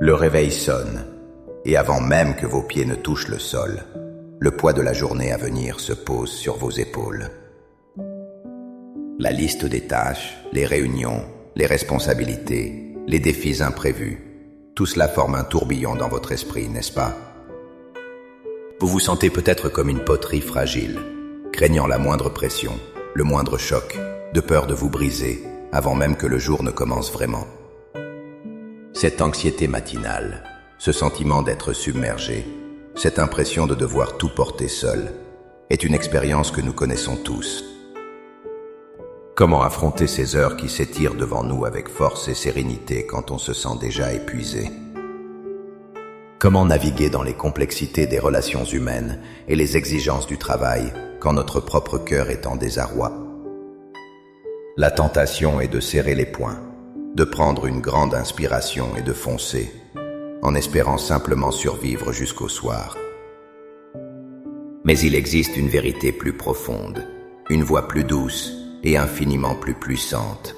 Le réveil sonne, et avant même que vos pieds ne touchent le sol, le poids de la journée à venir se pose sur vos épaules. La liste des tâches, les réunions, les responsabilités, les défis imprévus, tout cela forme un tourbillon dans votre esprit, n'est-ce pas? Vous vous sentez peut-être comme une poterie fragile, craignant la moindre pression, le moindre choc, de peur de vous briser, avant même que le jour ne commence vraiment. Cette anxiété matinale, ce sentiment d'être submergé, cette impression de devoir tout porter seul, est une expérience que nous connaissons tous. Comment affronter ces heures qui s'étirent devant nous avec force et sérénité quand on se sent déjà épuisé? Comment naviguer dans les complexités des relations humaines et les exigences du travail quand notre propre cœur est en désarroi? La tentation est de serrer les poings, de prendre une grande inspiration et de foncer, en espérant simplement survivre jusqu'au soir. Mais il existe une vérité plus profonde, une voix plus douce et infiniment plus puissante.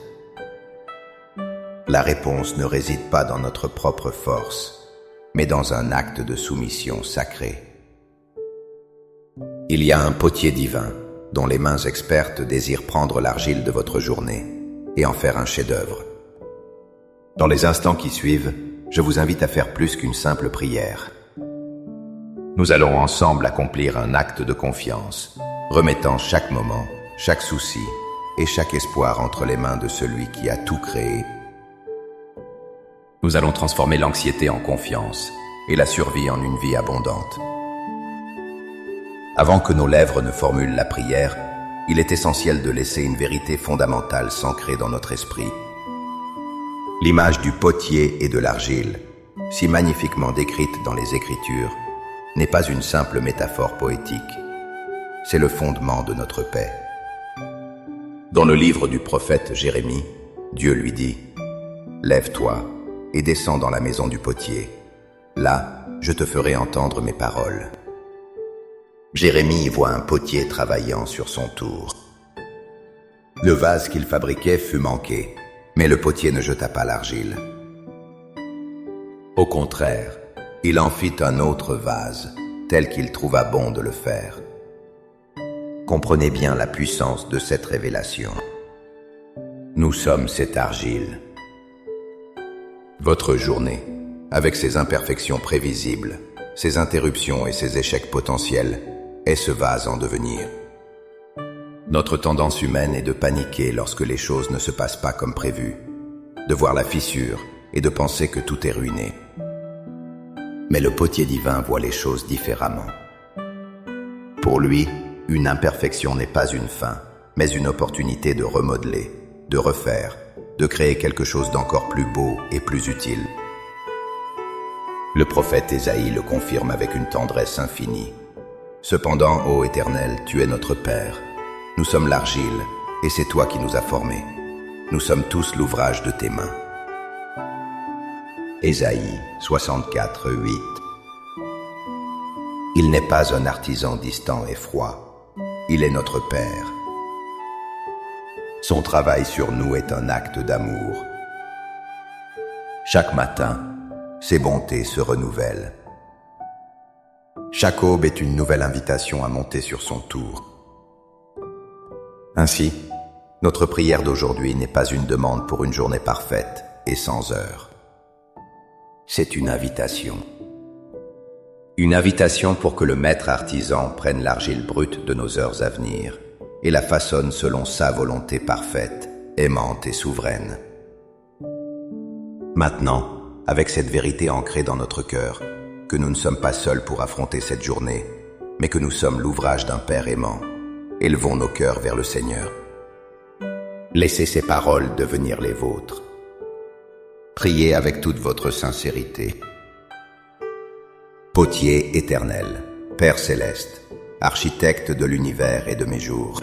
La réponse ne réside pas dans notre propre force, mais dans un acte de soumission sacrée. Il y a un potier divin, dont les mains expertes désirent prendre l'argile de votre journée et en faire un chef-d'œuvre. Dans les instants qui suivent, je vous invite à faire plus qu'une simple prière. Nous allons ensemble accomplir un acte de confiance, remettant chaque moment, chaque souci et chaque espoir entre les mains de celui qui a tout créé. Nous allons transformer l'anxiété en confiance et la survie en une vie abondante. Avant que nos lèvres ne formulent la prière, il est essentiel de laisser une vérité fondamentale s'ancrer dans notre esprit. L'image du potier et de l'argile, si magnifiquement décrite dans les Écritures, n'est pas une simple métaphore poétique. C'est le fondement de notre paix. Dans le livre du prophète Jérémie, Dieu lui dit « Lève-toi et descends dans la maison du potier. Là, je te ferai entendre mes paroles. » Jérémie voit un potier travaillant sur son tour. Le vase qu'il fabriquait fut manqué, mais le potier ne jeta pas l'argile. Au contraire, il en fit un autre vase, tel qu'il trouva bon de le faire. Comprenez bien la puissance de cette révélation. Nous sommes cette argile. Votre journée, avec ses imperfections prévisibles, ses interruptions et ses échecs potentiels, est ce vase en devenir. Notre tendance humaine est de paniquer lorsque les choses ne se passent pas comme prévu, de voir la fissure et de penser que tout est ruiné. Mais le potier divin voit les choses différemment. Pour lui, une imperfection n'est pas une fin, mais une opportunité de remodeler, de refaire, de créer quelque chose d'encore plus beau et plus utile. Le prophète Ésaïe le confirme avec une tendresse infinie. Cependant, ô Éternel, tu es notre Père. Nous sommes l'argile, et c'est toi qui nous as formés. Nous sommes tous l'ouvrage de tes mains. Ésaïe 64, 8. Il n'est pas un artisan distant et froid. Il est notre Père. Son travail sur nous est un acte d'amour. Chaque matin, ses bontés se renouvellent. Chaque aube est une nouvelle invitation à monter sur son tour. Ainsi, notre prière d'aujourd'hui n'est pas une demande pour une journée parfaite et sans heures. C'est une invitation. Une invitation pour que le maître artisan prenne l'argile brute de nos heures à venir et la façonne selon sa volonté parfaite, aimante et souveraine. Maintenant, avec cette vérité ancrée dans notre cœur, que nous ne sommes pas seuls pour affronter cette journée, mais que nous sommes l'ouvrage d'un Père aimant, élevons nos cœurs vers le Seigneur. Laissez ces paroles devenir les vôtres. Priez avec toute votre sincérité. Potier éternel, Père céleste, architecte de l'univers et de mes jours.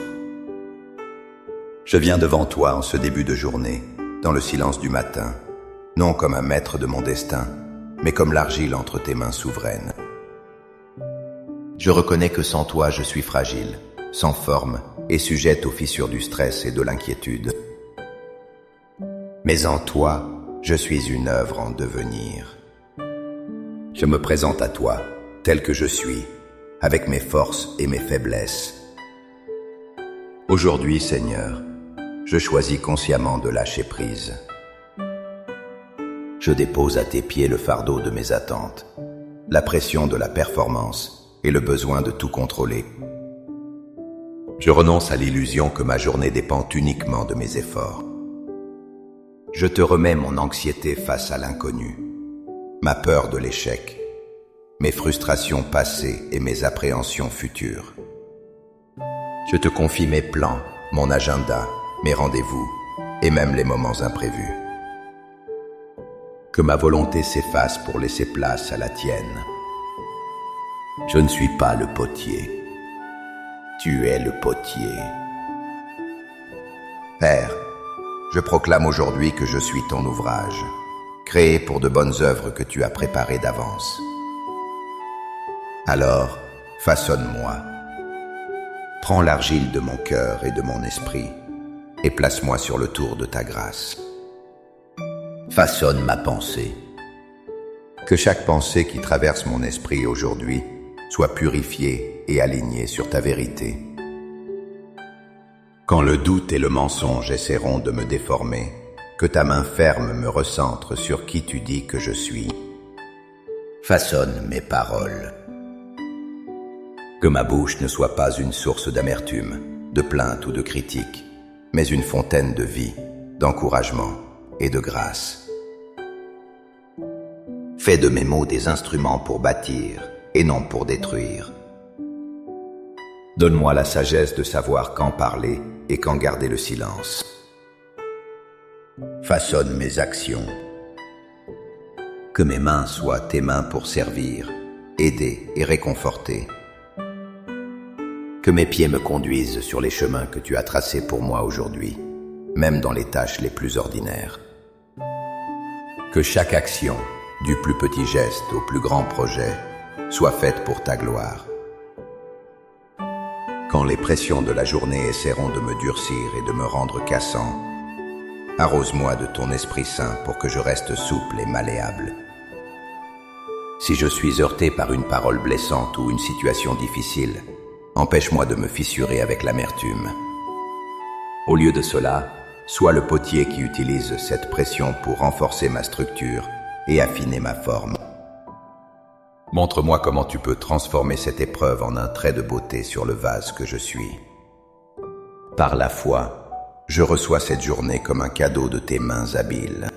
Je viens devant toi en ce début de journée, dans le silence du matin, non comme un maître de mon destin, mais comme l'argile entre tes mains souveraines. Je reconnais que sans toi je suis fragile, sans forme et sujette aux fissures du stress et de l'inquiétude. Mais en toi, je suis une œuvre en devenir. Je me présente à toi, tel que je suis, avec mes forces et mes faiblesses. Aujourd'hui, Seigneur, je choisis consciemment de lâcher prise. Je dépose à tes pieds le fardeau de mes attentes, la pression de la performance et le besoin de tout contrôler. Je renonce à l'illusion que ma journée dépend uniquement de mes efforts. Je te remets mon anxiété face à l'inconnu, ma peur de l'échec, mes frustrations passées et mes appréhensions futures. Je te confie mes plans, mon agenda, mes rendez-vous et même les moments imprévus. Que ma volonté s'efface pour laisser place à la tienne. Je ne suis pas le potier. Tu es le potier. Père, je proclame aujourd'hui que je suis ton ouvrage, créé pour de bonnes œuvres que tu as préparées d'avance. Alors, façonne-moi. Prends l'argile de mon cœur et de mon esprit et place-moi sur le tour de ta grâce. Façonne ma pensée. Que chaque pensée qui traverse mon esprit aujourd'hui soit purifiée et alignée sur ta vérité. Quand le doute et le mensonge essaieront de me déformer, que ta main ferme me recentre sur qui tu dis que je suis. Façonne mes paroles. Que ma bouche ne soit pas une source d'amertume, de plainte ou de critique, mais une fontaine de vie, d'encouragement et de grâce. Fais de mes mots des instruments pour bâtir et non pour détruire. Donne-moi la sagesse de savoir quand parler et quand garder le silence. Façonne mes actions. Que mes mains soient tes mains pour servir, aider et réconforter. Que mes pieds me conduisent sur les chemins que tu as tracés pour moi aujourd'hui, même dans les tâches les plus ordinaires. Que chaque action, du plus petit geste au plus grand projet, soit faite pour ta gloire. Quand les pressions de la journée essaieront de me durcir et de me rendre cassant, arrose-moi de ton Esprit Saint pour que je reste souple et malléable. Si je suis heurté par une parole blessante ou une situation difficile, empêche-moi de me fissurer avec l'amertume. Au lieu de cela, sois le potier qui utilise cette pression pour renforcer ma structure et affiner ma forme. Montre-moi comment tu peux transformer cette épreuve en un trait de beauté sur le vase que je suis. Par la foi, je reçois cette journée comme un cadeau de tes mains habiles.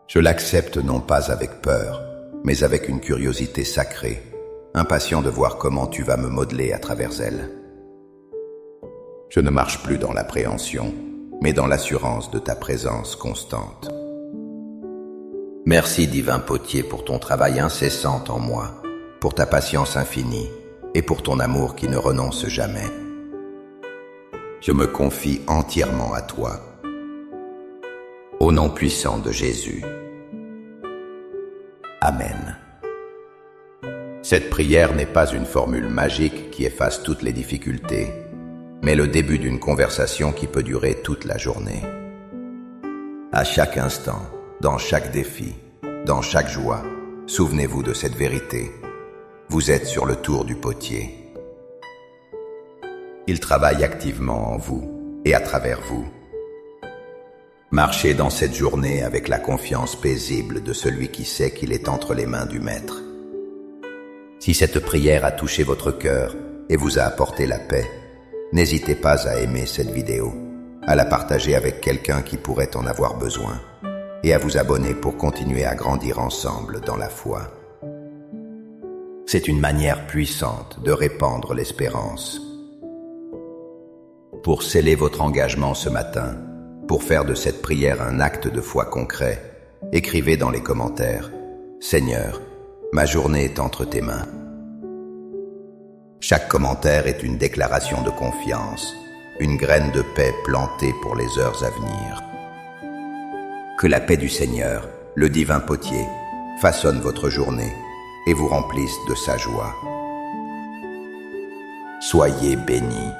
Je l'accepte non pas avec peur, mais avec une curiosité sacrée, impatient de voir comment tu vas me modeler à travers elle. Je ne marche plus dans l'appréhension, mais dans l'assurance de ta présence constante. Merci, divin potier, pour ton travail incessant en moi, pour ta patience infinie et pour ton amour qui ne renonce jamais. Je me confie entièrement à toi. Au nom puissant de Jésus. Amen. Cette prière n'est pas une formule magique qui efface toutes les difficultés, mais le début d'une conversation qui peut durer toute la journée. À chaque instant, dans chaque défi, dans chaque joie, souvenez-vous de cette vérité. Vous êtes sur le tour du potier. Il travaille activement en vous et à travers vous. Marchez dans cette journée avec la confiance paisible de celui qui sait qu'il est entre les mains du Maître. Si cette prière a touché votre cœur et vous a apporté la paix, n'hésitez pas à aimer cette vidéo, à la partager avec quelqu'un qui pourrait en avoir besoin, et à vous abonner pour continuer à grandir ensemble dans la foi. C'est une manière puissante de répandre l'espérance. Pour sceller votre engagement ce matin, pour faire de cette prière un acte de foi concret, écrivez dans les commentaires « Seigneur, ma journée est entre tes mains ». Chaque commentaire est une déclaration de confiance, une graine de paix plantée pour les heures à venir. Que la paix du Seigneur, le divin potier, façonne votre journée et vous remplisse de sa joie. Soyez bénis.